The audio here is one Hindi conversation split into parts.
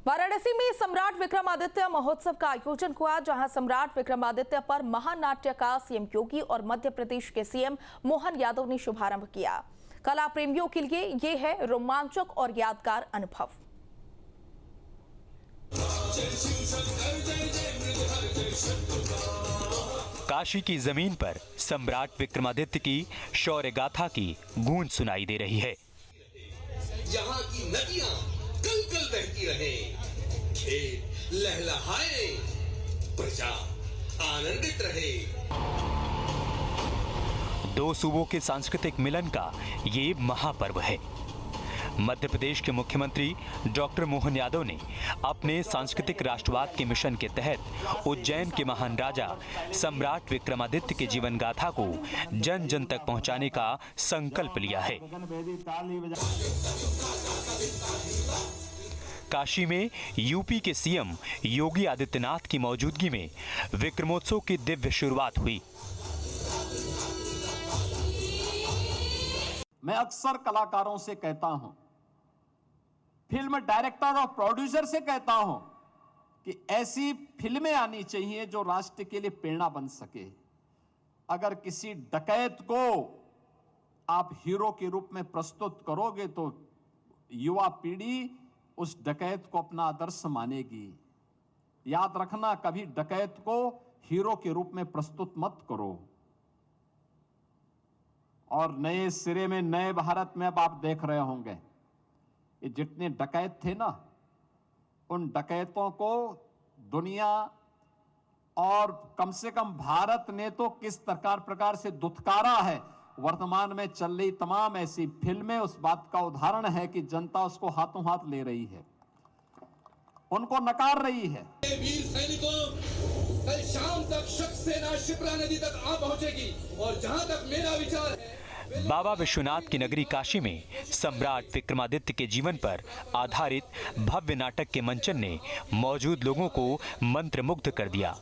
वाराणसी में सम्राट विक्रमादित्य महोत्सव का आयोजन हुआ, जहां सम्राट विक्रमादित्य पर महानाट्य का सीएम योगी और मध्य प्रदेश के सीएम मोहन यादव ने शुभारंभ किया। कला प्रेमियों के लिए ये है रोमांचक और यादगार अनुभव। काशी की जमीन पर सम्राट विक्रमादित्य की शौर्य गाथा की गूंज सुनाई दे रही है। यहाँ की नदियां कल-कल बहती रहे, खेत लहलहाए, प्रजा आनंदित रहे। दो सूबों के सांस्कृतिक मिलन का ये महापर्व है। मध्य प्रदेश के मुख्यमंत्री डॉक्टर मोहन यादव ने अपने सांस्कृतिक राष्ट्रवाद के मिशन के तहत उज्जैन के महान राजा सम्राट विक्रमादित्य के जीवन गाथा को जन जन तक पहुंचाने का संकल्प लिया है। काशी में यूपी के सीएम योगी आदित्यनाथ की मौजूदगी में विक्रमोत्सव की दिव्य शुरुआत हुई। मैं अक्सर कलाकारों से कहता हूं, फिल्म डायरेक्टर और प्रोड्यूसर से कहता हूं कि ऐसी फिल्में आनी चाहिए जो राष्ट्र के लिए प्रेरणा बन सके। अगर किसी डकैत को आप हीरो के रूप में प्रस्तुत करोगे तो युवा पीढ़ी उस डकैत को अपना आदर्श मानेगी। याद रखना, कभी डकैत को हीरो के रूप में प्रस्तुत मत करो। और नए सिरे में, नए भारत में अब आप देख रहे होंगे, ये जितने डकैत थे ना, उन डकैतों को दुनिया और कम से कम भारत ने तो किस प्रकार से दुत्कारा है। वर्तमान में चल रही तमाम ऐसी फिल्में उस बात का उदाहरण है कि जनता उसको हाथों हाथ ले रही है, उनको नकार रही है। वीर सैनिकों, कल शाम तक शक सेना शिप्रा नदी तक आ पहुंचेगी और जहां तक मेरा विचार है, बाबा विश्वनाथ की नगरी काशी में सम्राट विक्रमादित्य के जीवन पर आधारित भव्य नाटक के मंचन ने मौजूद लोगों को मंत्रमुग्ध कर दिया।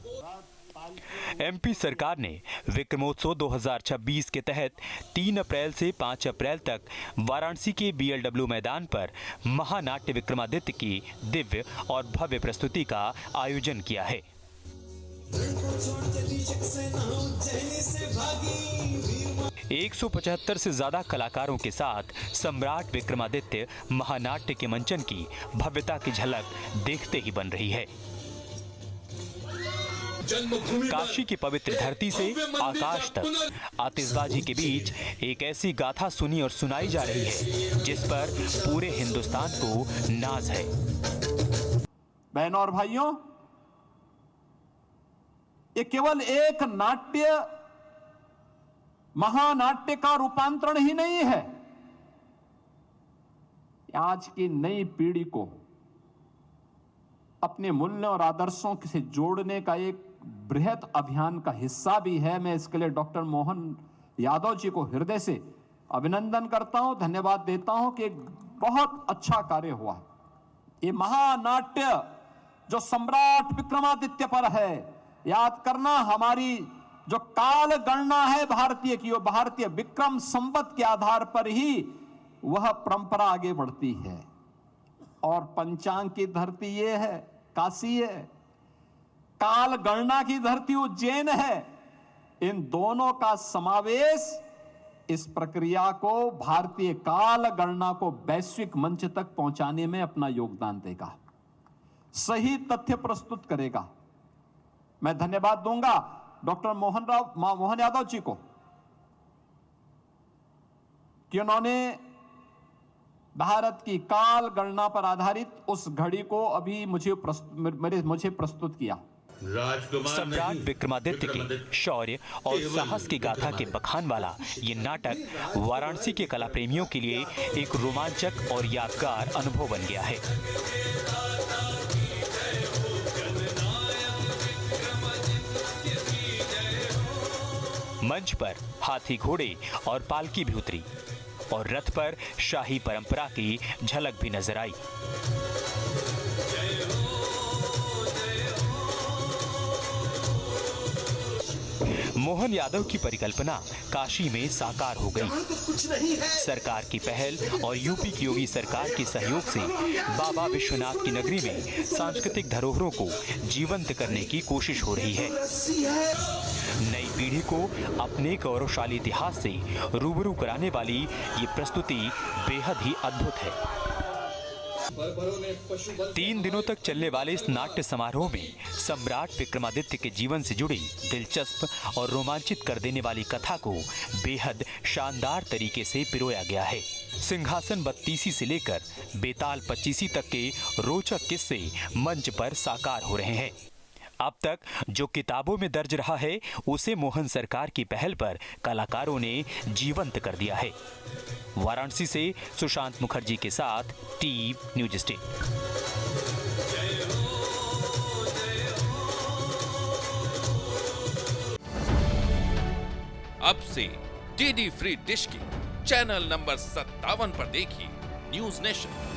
एमपी सरकार ने विक्रमोत्सव 2026 के तहत 3 अप्रैल से 5 अप्रैल तक वाराणसी के बीएलडब्ल्यू मैदान पर महानाट्य विक्रमादित्य की दिव्य और भव्य प्रस्तुति का आयोजन किया है। 175 से ज्यादा कलाकारों के साथ सम्राट विक्रमादित्य महानाट्य के मंचन की भव्यता की झलक देखते ही बन रही है। काशी की पवित्र धरती से आकाश तक आतिशबाजी के बीच एक ऐसी गाथा सुनी और सुनाई जा रही है जिस पर पूरे हिंदुस्तान को नाज है। बहनों और भाइयों, ये केवल एक नाट्य, महानाट्य का रूपांतरण ही नहीं है। आज की नई पीढ़ी को अपने मूल्यों और आदर्शों से जोड़ने का एक बृहद अभियान का हिस्सा भी है। मैं इसके लिए डॉक्टर मोहन यादव जी को हृदय से अभिनंदन करता हूं, धन्यवाद देता हूं कि एक बहुत अच्छा कार्य हुआ है। ये महानाट्य जो सम्राट विक्रमादित्य पर है, याद करना, हमारी जो काल गणना है भारतीय की, वो भारतीय विक्रम संवत के आधार पर ही वह परंपरा आगे बढ़ती है। और पंचांग की धरती ये है, काशी है, काल गणना की धरती उज्जैन है। इन दोनों का समावेश इस प्रक्रिया को, भारतीय काल गणना को वैश्विक मंच तक पहुंचाने में अपना योगदान देगा, सही तथ्य प्रस्तुत करेगा। मैं धन्यवाद दूंगा डॉक्टर मोहन यादव जी को कि उन्होंने भारत की काल गणना पर आधारित उस घड़ी को अभी मुझे प्रस्तुत किया। सम्राट विक्रमादित्य के शौर्य और साहस की गाथा के बखान वाला ये नाटक वाराणसी के कला प्रेमियों के लिए एक रोमांचक और यादगार अनुभव बन गया है। मंच पर हाथी, घोड़े और पालकी भी उतरी और रथ पर शाही परंपरा की झलक भी नजर आई। मोहन यादव की परिकल्पना काशी में साकार हो गई। सरकार की पहल और यूपी की योगी सरकार के सहयोग से बाबा विश्वनाथ की नगरी में सांस्कृतिक धरोहरों को जीवंत करने की कोशिश हो रही है। नई पीढ़ी को अपने गौरवशाली इतिहास से रूबरू कराने वाली ये प्रस्तुति बेहद ही अद्भुत है। 3 दिनों तक चलने वाले इस नाट्य समारोह में सम्राट विक्रमादित्य के जीवन से जुड़ी दिलचस्प और रोमांचित कर देने वाली कथा को बेहद शानदार तरीके से पिरोया गया है। सिंहासन बत्तीसी से लेकर बेताल 25 तक के रोचक किस्से मंच पर साकार हो रहे हैं। अब तक जो किताबों में दर्ज रहा है उसे मोहन सरकार की पहल पर कलाकारों ने जीवंत कर दिया है। वाराणसी से सुशांत मुखर्जी के साथ टीवी न्यूज स्टेट। अब से डीडी फ्री डिश के चैनल नंबर 57 पर देखिए न्यूज नेशन।